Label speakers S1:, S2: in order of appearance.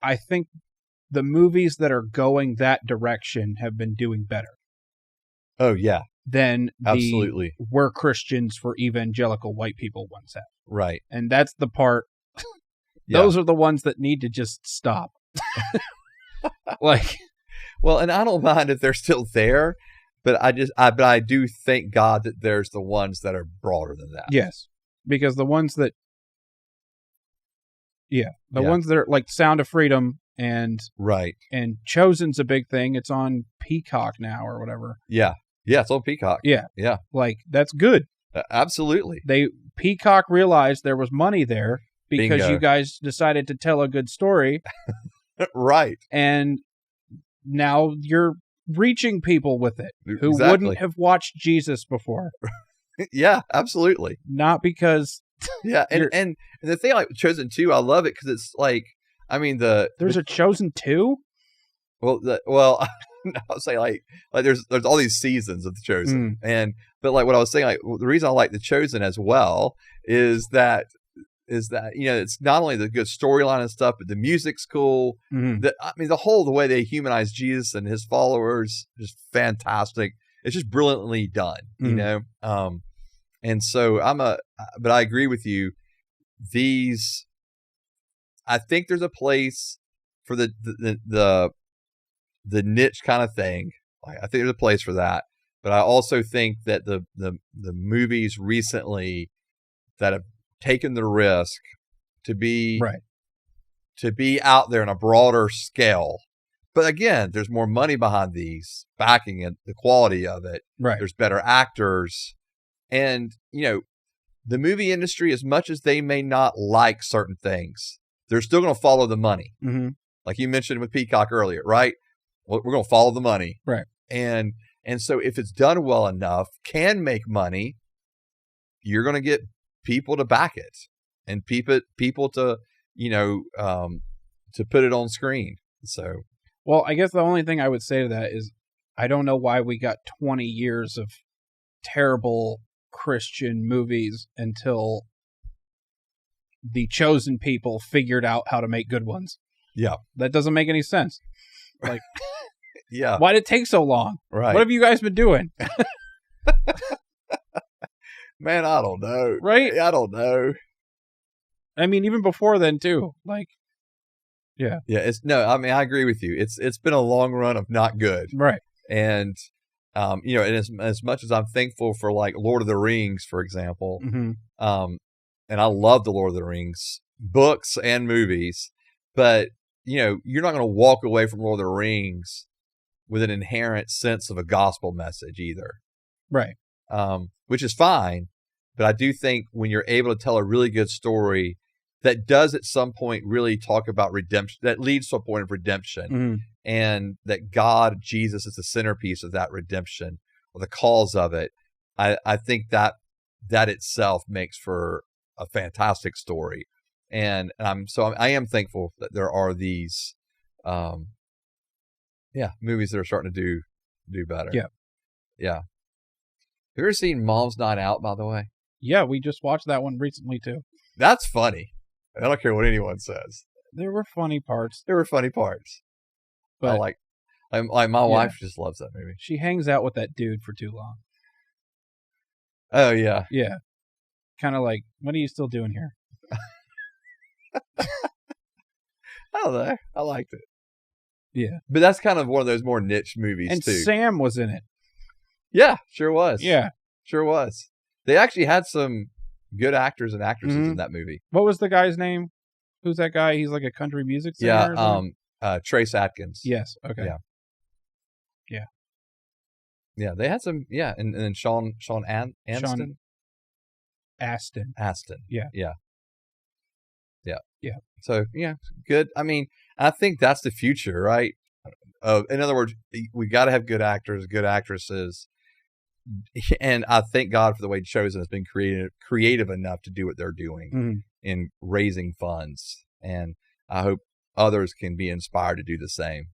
S1: I think the movies that are going that direction have been doing better.
S2: Oh, yeah.
S1: Than
S2: absolutely.
S1: We're Christians for evangelical white people ones have.
S2: Right.
S1: And that's the part. Those are the ones that need to just stop. Like,
S2: well, and I don't mind if they're still there, but I do thank God that there's the ones that are broader than that.
S1: Yes. Because the ones that, ones that are like Sound of Freedom and
S2: right.
S1: And Chosen's a big thing. It's on Peacock now or whatever.
S2: Yeah. Yeah, it's on Peacock.
S1: Yeah.
S2: Yeah.
S1: Like, that's good.
S2: Absolutely.
S1: Peacock realized there was money there because
S2: Bingo.
S1: you guys decided to tell a good story.
S2: Right.
S1: And now you're reaching people with it who
S2: exactly.
S1: wouldn't have watched Jesus before.
S2: Yeah, absolutely.
S1: Not because...
S2: Yeah, and the thing like Chosen 2, I love it because it's like, I mean,
S1: there's a Chosen 2?
S2: Well, I'll say like there's all these seasons of the Chosen, but like what I was saying, like the reason I like the Chosen as well is that it's not only the good storyline and stuff, but the music's cool. The way they humanize Jesus and his followers is fantastic. It's just brilliantly done, you know. And so but I agree with you. I think there's a place for the niche kind of thing. Like, I think there's a place for that, but I also think that the movies recently that have taken the risk to be out there on a broader scale. But again, there's more money behind these, backing it, the quality of it.
S1: Right.
S2: There's better actors, and the movie industry, as much as they may not like certain things, they're still going to follow the money. Like you mentioned with Peacock earlier, right? Well, we're going to follow the money.
S1: Right.
S2: And so if it's done well enough, can make money, you're going to get people to back it and people to, to put it on screen. So,
S1: well, I guess the only thing I would say to that is I don't know why we got 20 years of terrible Christian movies until the chosen people figured out how to make good ones.
S2: Yeah.
S1: That doesn't make any sense. Like,
S2: yeah.
S1: Why did it take so long?
S2: Right.
S1: What have you guys been doing?
S2: Man, I don't know.
S1: Right?
S2: I don't know.
S1: I mean, even before then too. Like, yeah.
S2: Yeah, I mean, I agree with you. It's been a long run of not good.
S1: Right.
S2: And and as much as I'm thankful for like Lord of the Rings, for example, and I love the Lord of the Rings books and movies, but you're not going to walk away from Lord of the Rings with an inherent sense of a gospel message either.
S1: Right.
S2: Which is fine. But I do think when you're able to tell a really good story that does at some point really talk about redemption, that leads to a point of redemption, and that God, Jesus, is the centerpiece of that redemption or the cause of it, I think that itself makes for a fantastic story. And I am thankful that there are these movies that are starting to do better. Yeah. Yeah. Have you ever seen Mom's Night Out, by the way?
S1: Yeah, we just watched that one recently too.
S2: That's funny. I don't care what anyone says.
S1: There were funny parts.
S2: But my wife just loves that movie.
S1: She hangs out with that dude for too long.
S2: Oh, yeah.
S1: Yeah. Kind of like, what are you still doing here?
S2: I don't know. I liked it.
S1: Yeah.
S2: But that's kind of one of those more niche movies,
S1: and
S2: too.
S1: And Sam was in it.
S2: Yeah, sure was.
S1: Yeah.
S2: Sure was. They actually had some good actors and actresses in that movie.
S1: What was the guy's name? Who's that guy? He's like a country music singer?
S2: Yeah, Trace Atkins.
S1: Yes, okay.
S2: Yeah. Yeah, they had some, and then Sean Astin?
S1: Astin.
S2: Yeah. So, good. I mean, I think that's the future, right? In other words, we got to have good actors, good actresses. And I thank God for the way Chosen has been creative enough to do what they're doing in raising funds. And I hope others can be inspired to do the same.